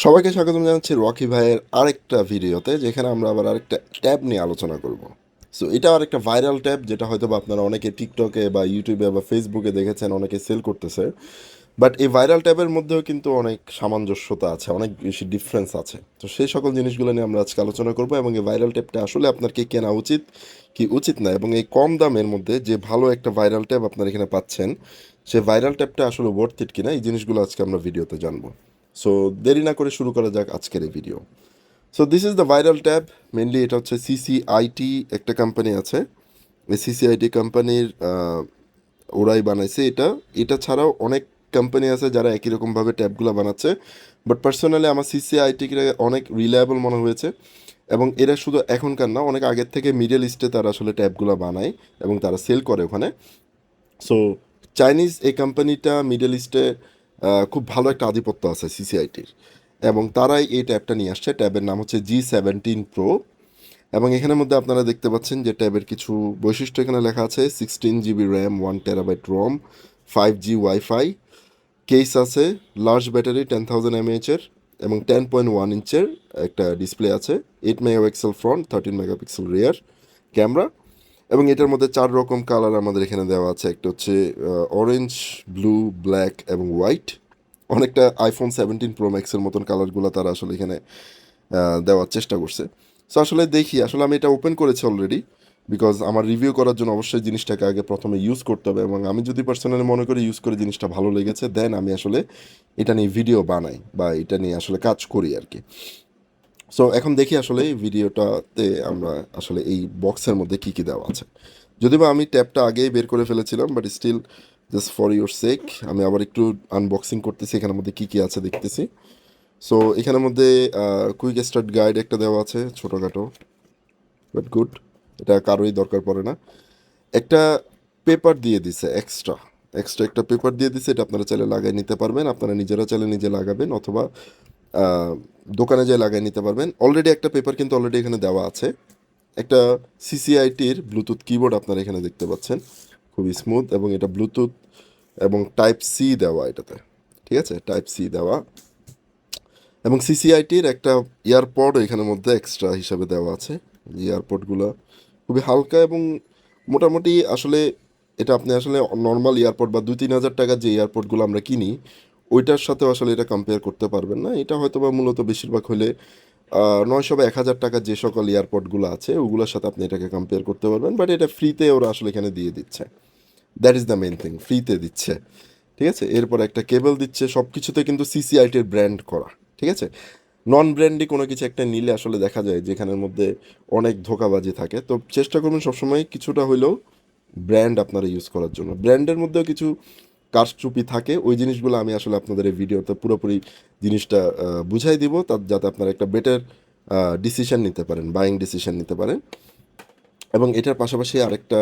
সবাইকে স্বাগতম জানাচ্ছি রকি ভাইয়ের আরেকটা ভিডিওতে, যেখানে আমরা আবার আরেকটা ট্যাব নিয়ে আলোচনা করব। সো এটা আরেকটা ভাইরাল ট্যাব, যেটা হয়তো বা আপনারা অনেকে টিকটকে বা ইউটিউবে বা ফেসবুকে দেখেছেন, অনেকে সেল করতেছে। বাট এই ভাইরাল ট্যাবের মধ্যেও কিন্তু অনেক সামঞ্জস্যতা আছে, অনেক বেশি ডিফারেন্স আছে। তো সেই সকল জিনিসগুলো নিয়ে আমরা আজকে আলোচনা করবো, এবং এই ভাইরাল ট্যাবটা আসলে আপনার কি কেনা উচিত কি উচিত না, এবং এই কম দামের মধ্যে যে ভালো একটা ভাইরাল ট্যাব আপনারা এখানে পাচ্ছেন, সে ভাইরাল ট্যাবটা আসলে ওয়ার্থ ইট কিনা, এই জিনিসগুলো আজকে আমরা ভিডিওতে জানবো। সো দেরি না করে শুরু করা যাক আজকের এই video. So this is the viral tab. Mainly এটা হচ্ছে সিসিআইটি, একটা কোম্পানি আছে। এই সিসিআইটি কোম্পানির ওরাই বানাইছে এটা। এটা ছাড়াও অনেক কোম্পানি আছে যারা একই রকমভাবে ট্যাবগুলো বানাচ্ছে, বাট পার্সোনালি আমার সিসিআইটিকে অনেক রিলায়েবল মনে হয়েছে। এবং এরা শুধু এখনকার না, অনেক আগের থেকে মিডল ইস্টে তারা আসলে ট্যাবগুলো বানায় এবং তারা সেল করে ওখানে। সো চাইনিজ এই কোম্পানিটা মিডল ইস্টে খুব ভালো একটা আধিপত্য আছে সিসিআইটির, এবং তারাই এই ট্যাবটা নিয়ে আসছে। ট্যাবের নাম হচ্ছে G17 Pro। এবং এখানের মধ্যে আপনারা দেখতে পাচ্ছেন যে ট্যাবের কিছু বৈশিষ্ট্য এখানে লেখা আছে: 16 GB র্যাম, 1 TB রম, 5G ওয়াইফাই, কেস আছে, লার্জ ব্যাটারি 10,000 mAh-এর, এবং 10.1 ইঞ্চের একটা ডিসপ্লে আছে, 8 megapixel front, 13 megapixel rear camera. এবং এটার মধ্যে 4 রকম কালার আমাদের এখানে দেওয়া আছে। একটা হচ্ছে অরেঞ্জ, ব্লু, ব্ল্যাক এবং হোয়াইট। অনেকটা iPhone 17 Pro Max-এর মতন কালারগুলো তারা আসলে এখানে দেওয়ার চেষ্টা করছে। সো আসলে দেখি, আসলে আমি এটা ওপেন করেছি অলরেডি, বিকজ আমার রিভিউ করার জন্য অবশ্যই জিনিসটাকে আগে প্রথমে ইউজ করতে হবে, এবং আমি যদি পার্সোনালি মনে করি ইউজ করে জিনিসটা ভালো লেগেছে, দেন আমি আসলে এটা নিয়ে ভিডিও বানাই বা এটা নিয়ে আসলে কাজ করি আর কি। সো এখন দেখি আসলে এই ভিডিওটাতে আমরা আসলে এই বক্সের মধ্যে কী কী দেওয়া আছে। যদিও বা আমি ট্যাবটা আগেই বের করে ফেলেছিলাম, but still just for your sake আমি আবার একটু আনবক্সিং করতেছি, এখানের মধ্যে কী কী আছে দেখতেছি। সো এখানের মধ্যে কুইক স্টার্ট গাইড একটা দেওয়া আছে, ছোটোখাটো, বাট গুড। এটা কারোই দরকার পড়ে না। একটা পেপার দিয়ে দিছে, এক্সট্রা এক্সট্রা একটা পেপার দিয়ে দিছে। এটা আপনারা চাইলে লাগাই নিতে পারবেন, আপনারা নিজেরা চাইলে নিজে লাগাবেন, অথবা আহ, দোকানে যেয়ে লাগাই নিতে পারবেন। অলরেডি একটা পেপার কিন্তু অলরেডি এখানে দেওয়া আছে। একটা সিসিআইটির ব্লুটুথ কিবোর্ড আপনারা এখানে দেখতে পাচ্ছেন, খুবই স্মুথ, এবং এটা ব্লুটুথ এবং টাইপ সি দেওয়া এটাতে। ঠিক আছে, টাইপ সি দেওয়া। এবং সিসিআইটির একটা ইয়ারপড এখানের মধ্যে এক্সট্রা হিসাবে দেওয়া আছে। ইয়ারপডগুলো খুবই হালকা এবং মোটামুটি আসলে এটা আপনি আসলে নর্মাল ইয়ারপড বা 2-3 হাজার টাকার যে ইয়ারপডগুলো আমরা কিনি, ওইটার সাথেও আসলে এটা কম্পেয়ার করতে পারবেন না। এটা হয়তো বা মূলত বেশিরভাগ হলে 900 বা 1,000 টাকার যে সকল এয়ারপডগুলো আছে ওগুলোর সাথে আপনি এটাকে কম্পেয়ার করতে পারবেন, বাট এটা ফ্রিতে ওরা আসলে এখানে দিয়ে দিচ্ছে। That is the main thing, ফ্রিতে দিচ্ছে। ঠিক আছে, এরপর একটা কেবল দিচ্ছে, সব কিছুতে কিন্তু সিসিআইটির ব্র্যান্ড করা। ঠিক আছে, নন ব্র্যান্ডি কোনো কিছু একটা নিলে আসলে দেখা যায় যেখানের মধ্যে অনেক ধোঁকাবাজি থাকে। তো চেষ্টা করবেন সবসময় কিছুটা হইলেও ব্র্যান্ড আপনারা ইউজ করার জন্য। ব্র্যান্ডের মধ্যেও কিছু কারচুপি থাকে, ওই জিনিসগুলো আমি আসলে আপনাদের এই ভিডিওতে পুরোপুরি জিনিসটা বুঝাই দিব, তার যাতে আপনারা একটা বেটার ডিসিশন নিতে পারেন, বাইং ডিসিশন নিতে পারেন। এবং এটার পাশাপাশি আরেকটা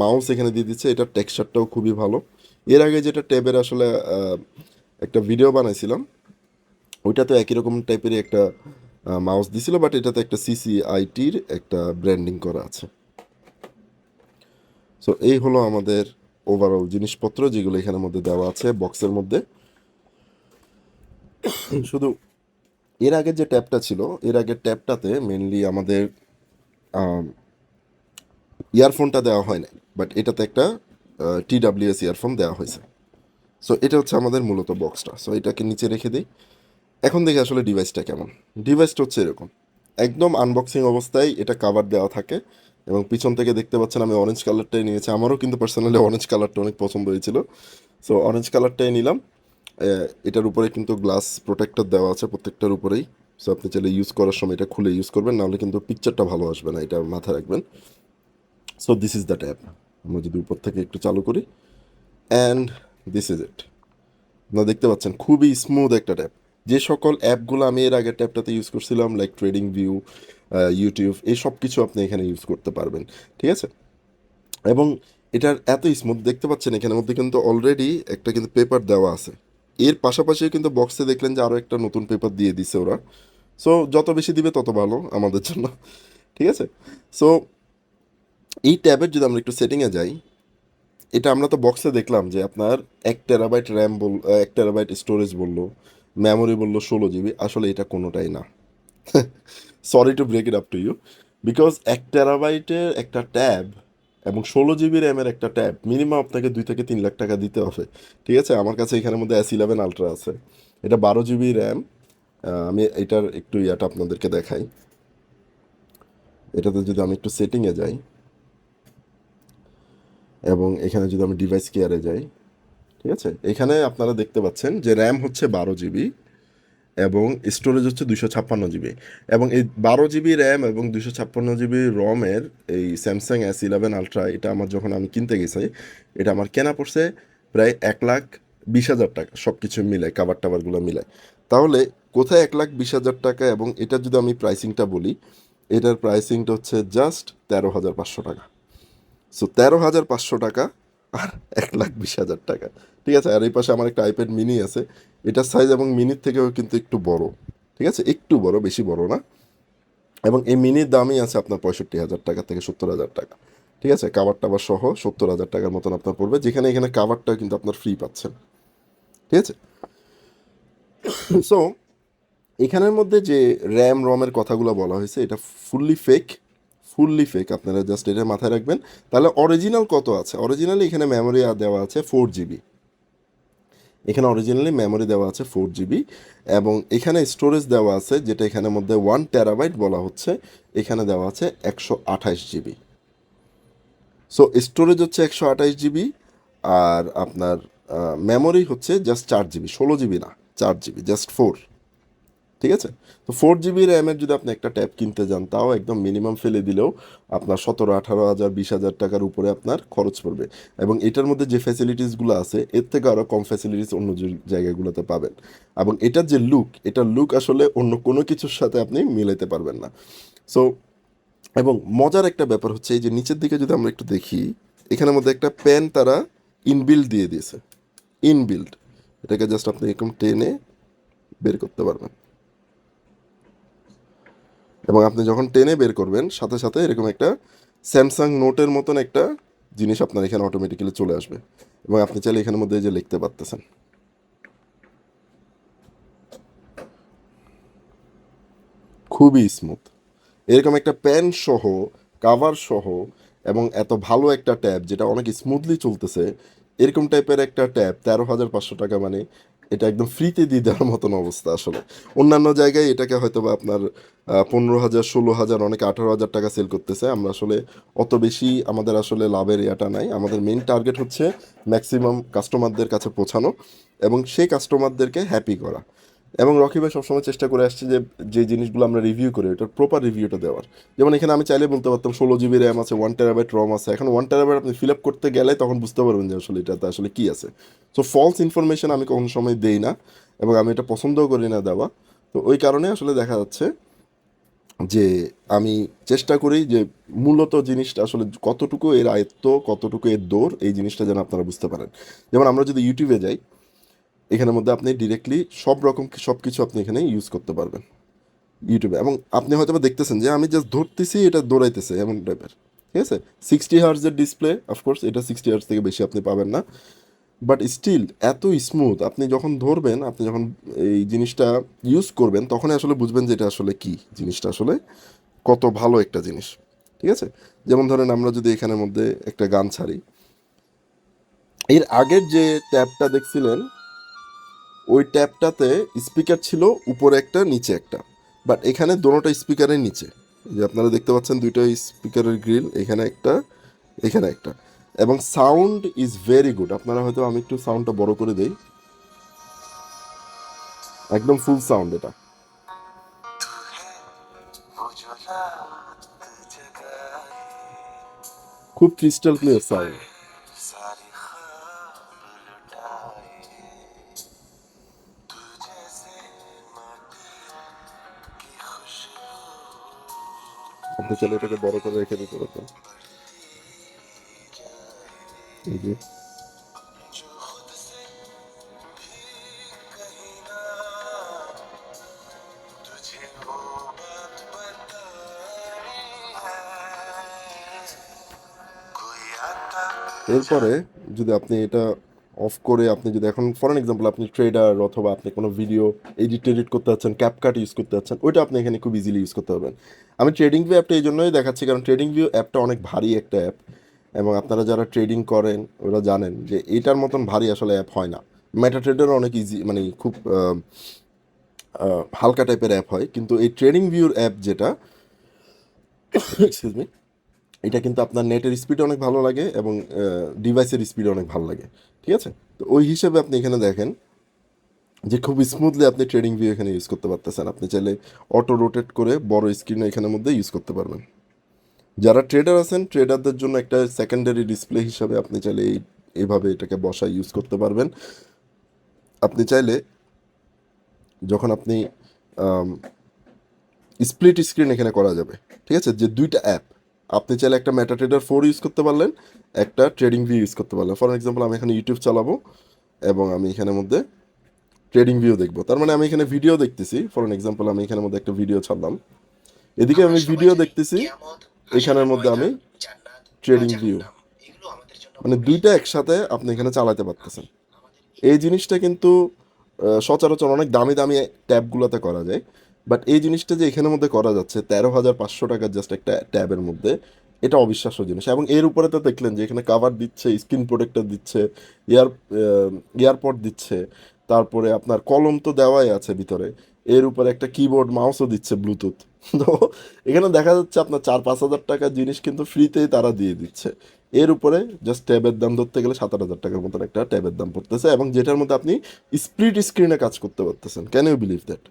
মাউস এখানে দিয়ে দিচ্ছে, এটার টেক্সচারটাও খুবই ভালো। এর আগে যেটা ট্যাবের আসলে একটা ভিডিও বানাইছিলাম, ওইটাতে একই রকম টাইপেরই একটা মাউস দিছিল, বাট এটাতে একটা সিসিআইটির একটা ব্র্যান্ডিং করা আছে। সো এই হলো আমাদের ওভারঅল জিনিসপত্র যেগুলো এখানের মধ্যে দেওয়া আছে বক্সের মধ্যে। শুধু এর আগের যে ট্যাবটা ছিল, এর আগের ট্যাবটাতে মেনলি আমাদের ইয়ারফোনটা দেওয়া হয় নাই, বাট এটাতে একটা TWS ইয়ারফোন দেওয়া হয়েছে। সো এটা হচ্ছে আমাদের মূলত বক্সটা। সো এটাকে নিচে রেখে দিই। এখন দেখি আসলে ডিভাইসটা কেমন। ডিভাইসটা হচ্ছে এরকম, একদম আনবক্সিং অবস্থায় এটা কাভার দেওয়া থাকে, এবং পিছন থেকে দেখতে পাচ্ছেন আমি অরেঞ্জ কালারটাই নিয়েছি। আমারও কিন্তু পার্সোনালি অরেঞ্জ কালারটা অনেক পছন্দ হয়েছিল, সো অরেঞ্জ কালারটাই নিলাম। এটার উপরে কিন্তু গ্লাস প্রোটেক্টর দেওয়া আছে প্রত্যেকটার উপরেই। সো আপনি চাইলে ইউজ করার সময় এটা খুলে ইউজ করবেন, নাহলে কিন্তু পিকচারটা ভালো আসবে না, এটা মাথায় রাখবেন। So this is the tab. আমরা যদি উপর থেকে একটু চালু করি, অ্যান্ড দিস ইজ ইট। আপনারা দেখতে পাচ্ছেন খুবই স্মুথ একটা ট্যাব। যে সকল অ্যাপগুলো আমি এর আগের ট্যাবটাতে ইউজ করছিলাম, লাইক ট্রেডিং ভিউ, ইউটিউব, এই সব কিছু আপনি এখানে ইউজ করতে পারবেন। ঠিক আছে, এবং এটার এত স্মুথ দেখতে পাচ্ছেন, এখানের মধ্যে কিন্তু অলরেডি একটা কিন্তু পেপার দেওয়া আছে। এর পাশাপাশি কিন্তু বক্সে দেখলেন যে আরও একটা নতুন পেপার দিয়ে দিছে ওরা। সো যত বেশি দিবে তত ভালো আমাদের জন্য। ঠিক আছে, সো এই ট্যাবের যদি আমরা একটু সেটিংয়ে যাই, এটা আমরা তো বক্সে দেখলাম যে আপনার 1 TB র্যাম 1 TB স্টোরেজ বললো, মেমোরি বললো 16 জিবি, আসলে এটা কোনোটাই না। Sorry to break it up to you, because 1 টেরাবাইটের একটা ট্যাব এবং 16 জিবি র্যামের একটা ট্যাব মিনিমাম আপনাকে 2 থেকে 3 লাখ টাকা দিতে হবে। ঠিক আছে, আমার কাছে এখানের মধ্যে S11 Ultra আছে, এটা 12 জিবি র্যাম। আমি এটার একটু ইয়াটা আপনাদেরকে দেখাই। এটাতে যদি আমি একটু সেটিংয়ে যাই এবং এখানে যদি আমি ডিভাইস কেয়ারে যাই, ঠিক আছে, এখানে আপনারা দেখতে পাচ্ছেন যে র্যাম হচ্ছে 12 জিবি এবং স্টোরেজ হচ্ছে 256 জিবি। এবং এই 12 জিবি র্যাম এবং 256 জিবি রমের এই স্যামসাং S11 Ultra, এটা আমার যখন আমি কিনতে গেছি, এটা আমার কেনা পড়ছে প্রায় 1,20,000 টাকা, সব কিছু মিলে কাভার টাভারগুলো মিলে। তাহলে কোথায় 1,20,000 টাকা, এবং এটা যদি আমি প্রাইসিংটা বলি, এটার প্রাইসিংটা হচ্ছে জাস্ট 13,500 টাকা। সো 13,500 টাকা আর 1,20,000 টাকা। ঠিক আছে, আর এই পাশে আমার একটা আইপ্যাড মিনি আছে, এটার সাইজ এবং মিনির থেকেও কিন্তু একটু বড়। ঠিক আছে, একটু বড়, বেশি বড় না। এবং এই মিনির দামই আছে আপনার 65,000 টাকা থেকে 70,000 টাকা। ঠিক আছে, কাভার টাভার সহ 70,000 টাকার মতন আপনার পড়বে, যেখানে এখানে কাভারটা কিন্তু আপনার ফ্রি পাচ্ছেন। ঠিক আছে, সো এখানের মধ্যে যে র্যাম রমের কথাগুলো বলা হয়েছে, এটা ফুললি ফেক, ফুললি ফেক। আপনারা জাস্ট এটা মাথায় রাখবেন। তাহলে অরিজিনাল কত আছে? অরিজিনালি এখানে মেমোরি দেওয়া আছে 4 জিবি। এখানে অরিজিনালি মেমোরি দেওয়া আছে 4 জিবি, এবং এখানে স্টোরেজ দেওয়া আছে, যেটা এখানের মধ্যে 1 টেরাবাইট বলা হচ্ছে, এখানে দেওয়া আছে 128 জিবি। সো স্টোরেজ হচ্ছে 128 জিবি, আর আপনার মেমোরি হচ্ছে জাস্ট 4 জিবি, 16 জিবি না, 4 জিবি, জাস্ট 4। ঠিক আছে, তো 4 জিবি র্যামের যদি আপনি একটা ট্যাব কিনতে যান, তাও একদম মিনিমাম ফেলে দিলেও আপনার 17-18 হাজার, 20,000 টাকার উপরে আপনার খরচ পড়বে। এবং এটার মধ্যে যে ফ্যাসিলিটিসগুলো আছে, এর থেকে আরও কম ফ্যাসিলিটিস অন্য জায়গাগুলোতে পাবেন। এবং এটার যে লুক, এটার লুক আসলে অন্য কোনো কিছুর সাথে আপনি মিলাইতে পারবেন না। সো, এবং মজার একটা ব্যাপার হচ্ছে, এই যে নিচের দিকে যদি আমরা একটু দেখি, এখানের মধ্যে একটা পেন তারা ইনবিল্ড দিয়ে দিয়েছে, ইনবিল্ড। এটাকে জাস্ট আপনি এরকম টেনে বের করতে পারবেন, এবং আপনি যখন টেনে বের করবেন, সাথে সাথে এরকম একটা স্যামসাং নোটের মতন একটা জিনিস আপনার এখানে অটোমেটিক্যালি চলে আসবে, এবং আপনি চাইলে এখানের মধ্যে এই যে লিখতে পারতেছেন। খুবই স্মুথ, এরকম একটা পেন সহ, কাভার সহ, এবং এত ভালো একটা ট্যাব যেটা অনেক স্মুথলি চলতেছে, এরকম টাইপের একটা ট্যাব 13,500 টাকা, মানে এটা একদম ফ্রিতে দিয়ে দেওয়ার মতন অবস্থা আসলে। অন্যান্য জায়গায় এটাকে হয়তো বা আপনার 15,000, 16,000, অনেকে 18,000 টাকা সেল করতেছে। আমরা আসলে অত বেশি আমাদের আসলে লাভের ইয়াটা নাই, আমাদের মেইন টার্গেট হচ্ছে ম্যাক্সিমাম কাস্টমারদের কাছে পৌঁছানো এবং সেই কাস্টমারদেরকে হ্যাপি করা। এবং রকি ভাই সবসময় চেষ্টা করে আসছে যে যে জিনিসগুলো আমরা রিভিউ করি ওটার প্রপার রিভিউটা দেওয়ার। যেমন এখানে আমি চাইলে বলতে পারতাম 16 জিবি র্যাম আছে, 1 টেরাবাইট রম আছে। এখন 1 টেরাবাইট আপনি ফিল আপ করতে গেলে তখন বুঝতে পারবেন যে আসলে এটাতে আসলে কী আছে। সো ফলস ইনফরমেশন আমি কোনো সময় দেই না, এবং আমি এটা পছন্দও করি না দেওয়া। তো ওই কারণে আসলে দেখা যাচ্ছে যে আমি চেষ্টা করি যে মূলত জিনিসটা আসলে কতটুকু এর আয়ত্ত, কতটুকু এর দৌড়, এই জিনিসটা যেন আপনারা বুঝতে পারেন। যেমন আমরা যদি ইউটিউবে যাই, এখানের মধ্যে আপনি ডিরেক্টলি সব রকম সব কিছু আপনি এখানে ইউজ করতে পারবেন ইউটিউবে, এবং আপনি হয়তো বা দেখতেছেন যে আমি জাস্ট ধরতেছি, এটা দৌড়াইতেছে এমন টাইপের। ঠিক আছে, 60 হার্টজের ডিসপ্লে, অফকোর্স এটা 60 হার্টজ থেকে বেশি আপনি পাবেন না, বাট স্টিল এত স্মুথ। আপনি যখন ধরবেন, আপনি যখন এই জিনিসটা ইউজ করবেন, তখনই আসলে বুঝবেন যে এটা আসলে কি জিনিসটা আসলে কত ভালো একটা জিনিস। ঠিক আছে, যেমন ধরেন আমরা যদি এখানের মধ্যে একটা গান ছাড়ি, এর আগের যে ট্যাবটা দেখছিলেন, ওই ট্যাবটাতে স্পিকার ছিল উপরে একটা, নিচে একটা, বাট এখানে দোনোটা স্পিকারের নিচে। এই যে আপনারা দেখতে পাচ্ছেন দুইটা স্পিকারের গ্রিল, এখানে একটা, এখানে একটা, এবং সাউন্ড ইজ ভেরি গুড। আপনারা হয়তো, আমি একটু সাউন্ডটা বড় করে দেই, একদম ফুল সাউন্ড এটা, খুব ক্রিস্টাল ক্লিয়ার সাউন্ড। আপনি চাইলে এটাকে বড় করে রেখে দিতে পারবেন। এই যে, এরপরে যদি আপনি এটা অফ করে আপনি যদি এখন ফর এক্সাম্পল আপনি ট্রেডার অথবা আপনি কোনো ভিডিও এডিট করতে যাচ্ছেন, ক্যাপকাট ইউজ করতে যাচ্ছেন, ওইটা আপনি এখানে খুব ইজিলি ইউজ করতে পারবেন। আমি ট্রেডিং ভিউ অ্যাপটা এই জন্যই দেখাচ্ছি কারণ ট্রেডিং ভিউ অ্যাপটা অনেক ভারী একটা অ্যাপ, এবং আপনারা যারা ট্রেডিং করেন ওরা জানেন যে এটার মতন ভারী আসলে অ্যাপ হয় না। মেটা ট্রেডারও অনেক ইজি, মানে খুব হালকা টাইপের অ্যাপ হয়, কিন্তু এই ট্রেডিং ভিউর অ্যাপ যেটা, এক্সকিউজ মি, এটা কিন্তু আপনার নেটের স্পিড অনেক ভালো লাগে এবং ডিভাইসের স্পিড অনেক ভালো লাগে। ঠিক আছে, তো ওই হিসেবে আপনি এখানে দেখেন যে খুব স্মুথলি আপনি ট্রেডিং ভিউ এখানে ইউজ করতে পারতেছেন। আপনি চাইলে অটো রোটেট করে বড় স্ক্রিনে এখানের মধ্যে ইউজ করতে পারবেন। যারা ট্রেডার আছেন ট্রেডারদের জন্য একটা সেকেন্ডারি ডিসপ্লে হিসাবে আপনি চাইলে এইভাবে এটাকে বসায় ইউজ করতে পারবেন। আপনি চাইলে যখন আপনি স্প্লিট স্ক্রিন এখানে করা যাবে, ঠিক আছে, যে দুইটা অ্যাপ আপনি চাইলে একটা মেটাট্রেডার 4 ইউজ করতে পারলেন, একটা ট্রেডিং ভিউ ইউজ করতে পারলেন। ফর এক্সাম্পল আমি এখানে ইউটিউব চালাবো এবং আমি এখানের মধ্যে ট্রেডিং ভিউ দেখবো, তার মানে আমি এখানে ভিডিও দেখতেছি। ফর এক্সাম্পল আমি এখানের মধ্যে একটা ভিডিও ছাড়লাম, এদিকে আমি ভিডিও দেখতেছি, এখানের মধ্যে আমি ট্রেডিং ভিউ, মানে দুইটা একসাথে আপনি এখানে চালাতে পারতেছেন। এই জিনিসটা কিন্তু সচরাচর অনেক দামি দামি ট্যাবগুলোতে করা যায়, বাট এই জিনিসটা যে এখানের মধ্যে করা যাচ্ছে 13,500 টাকার জাস্ট একটা ট্যাবের মধ্যে, এটা অবিশ্বাস্য জিনিস। এবং এর উপরে তো দেখলেন যে এখানে কাভার দিচ্ছে, স্ক্রিন প্রোটেক্টর দিচ্ছে, ইয়ার ইয়ারপড দিচ্ছে, তারপরে আপনার কলম তো দেওয়াই আছে ভিতরে, এর উপরে একটা কিবোর্ড মাউসও দিচ্ছে ব্লুটুথ। তো এখানে দেখা যাচ্ছে আপনার 4-5 হাজার টাকার জিনিস কিন্তু ফ্রিতেই তারা দিয়ে দিচ্ছে। এর উপরে জাস্ট ট্যাবের দাম ধরতে গেলে 7-8 হাজার টাকার মতন একটা ট্যাবের দাম পড়তেছে, এবং যেটার মধ্যে আপনি স্প্লিট স্ক্রিনে কাজ করতে পারতেছেন। Can you believe that?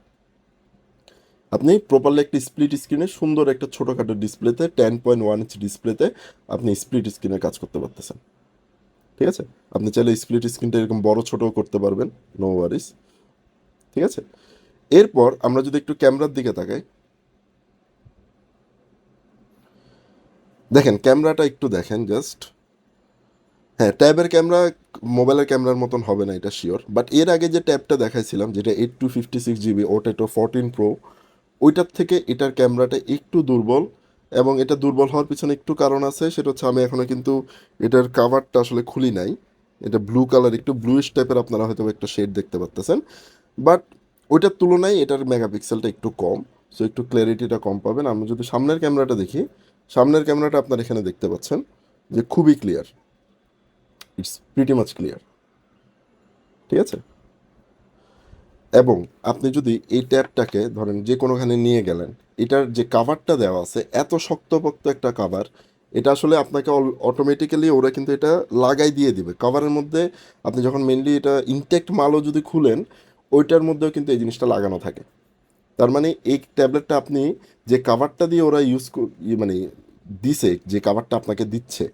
আপনি প্রপারলি একটা স্প্লিট স্ক্রিনে সুন্দর একটা ছোটোখাটো ডিসপ্লেতে 10.1 ইঞ্চ ডিসপ্লেতে আপনি স্প্লিট স্ক্রিনে কাজ করতে পারতেছেন। ঠিক আছে, আপনি চাইলে স্প্লিট স্ক্রিনটা এরকম বড় ছোটও করতে পারবেন, নো ওয়ারিস। ঠিক আছে, এরপর আমরা যদি একটু ক্যামেরার দিকে তাকাই, দেখেন ক্যামেরাটা একটু দেখেন জাস্ট। হ্যাঁ, ট্যাবের ক্যামেরা মোবাইলের ক্যামেরার মতন হবে না, এটা শিওর, বাট এর আগে যে ট্যাবটা দেখাইছিলাম যেটা 8256 GB ওটা 14 প্রো, ওইটার থেকে এটার ক্যামেরাটা একটু দুর্বল। এবং এটা দুর্বল হওয়ার পিছনে একটু কারণ আছে, সেটা হচ্ছে আমি এখনও কিন্তু এটার কাভারটা আসলে খুলি নাই। এটা ব্লু কালার, একটু ব্লুইশ টাইপের আপনারা হয়তো একটা শেড দেখতে পাচ্তেছেন, বাট ওইটার তুলনায় এটার মেগাপিক্সেলটা একটু কম, সো একটু ক্ল্যারিটিটা কম পাবেন। আমি যদি সামনের ক্যামেরাটা দেখি, সামনের ক্যামেরাটা আপনারা এখানে দেখতে পাচ্ছেন যে খুবই clear, it's pretty much clear. ঠিক আছে, এবং আপনি যদি এই ট্যাবটাকে ধরেন যে কোনোখানে নিয়ে গেলেন, এটার যে কাভারটা দেওয়া আছে এত শক্তপোক্ত একটা কাভার, এটা আসলে আপনাকে অটোমেটিক্যালি ওরা কিন্তু এটা লাগাই দিয়ে দিবে কাভারের মধ্যে। আপনি যখন মেনলি এটা ইনটেক্ট মালও যদি খুলেন, ওইটার মধ্যেও কিন্তু এই জিনিসটা লাগানো থাকে। তার মানে এই ট্যাবলেটটা আপনি যে কাভারটা দিয়ে ওরা মানে দিছে, যে কাভারটা আপনাকে দিচ্ছে,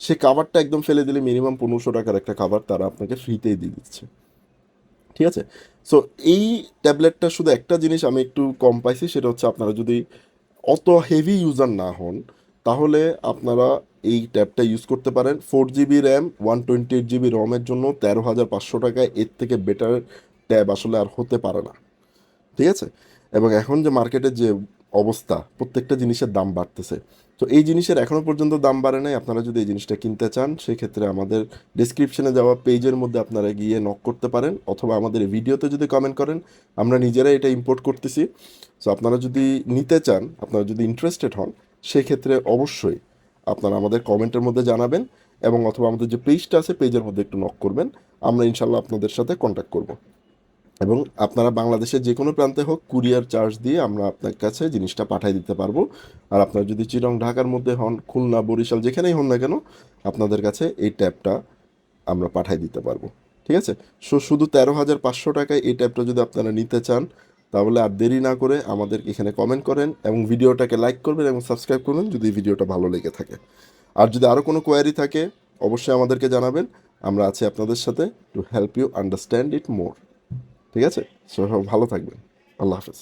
সে কাভারটা একদম ফেলে দিলে মিনিমাম 1500 টাকার একটা কাভার তারা আপনাকে ফ্রিতেই দিয়ে দিচ্ছে। ঠিক আছে, সো এই ট্যাবলেটটা শুধু একটা জিনিস আমি একটু কম পাইছি, সেটা হচ্ছে আপনারা যদি অত হেভি ইউজার না হন, তাহলে আপনারা এই ট্যাবটা ইউজ করতে পারেন। 4 GB র্যাম, 128 GB রমের জন্য 13,500 টাকায় এর থেকে বেটার ট্যাব আসলে আর হতে পারে না। ঠিক আছে, এবং এখন যে মার্কেটের যে অবস্থা, প্রত্যেকটা জিনিসের দাম বাড়তেছে, তো এই জিনিসের এখনও পর্যন্ত দাম বাড়ে নাই। আপনারা যদি এই জিনিসটা কিনতে চান, সেক্ষেত্রে আমাদের ডিসক্রিপশনে যাওয়া পেজের মধ্যে আপনারা গিয়ে নক করতে পারেন, অথবা আমাদের ভিডিওতে যদি কমেন্ট করেন, আমরা নিজেরাই এটা ইম্পোর্ট করতেছি। সো আপনারা যদি নিতে চান, আপনারা যদি ইন্টারেস্টেড হন, সেক্ষেত্রে অবশ্যই আপনারা আমাদের কমেন্টের মধ্যে জানাবেন, এবং অথবা আমাদের যে পেজটা আছে পেজের মধ্যে একটু নক করবেন, আমরা ইনশাল্লাহ আপনাদের সাথে কন্ট্যাক্ট করব। এবং আপনারা বাংলাদেশের যে কোনো প্রান্তে হোক, কুরিয়ার চার্জ দিয়ে আমরা আপনার কাছে জিনিসটা পাঠিয়ে দিতে পারবো। আর আপনারা যদি চিটং ঢাকার মধ্যে হন, খুলনা বরিশাল যেখানেই হন না কেন, আপনাদের কাছে এই ট্যাবটা আমরা পাঠিয়ে দিতে পারবো। ঠিক আছে, শুধু 13,500 টাকায় এই ট্যাবটা যদি আপনারা নিতে চান, তাহলে আর দেরি না করে আমাদের এখানে কমেন্ট করেন এবং ভিডিওটাকে লাইক করবেন এবং সাবস্ক্রাইব করবেন যদি ভিডিওটা ভালো লেগে থাকে। আর যদি আরও কোনো কোয়ারি থাকে, অবশ্যই আমাদেরকে জানাবেন, আমরা আছি আপনাদের সাথে to help you understand it more. ঠিক আছে, সবাই ভালো থাকবেন। আল্লাহ হাফেজ।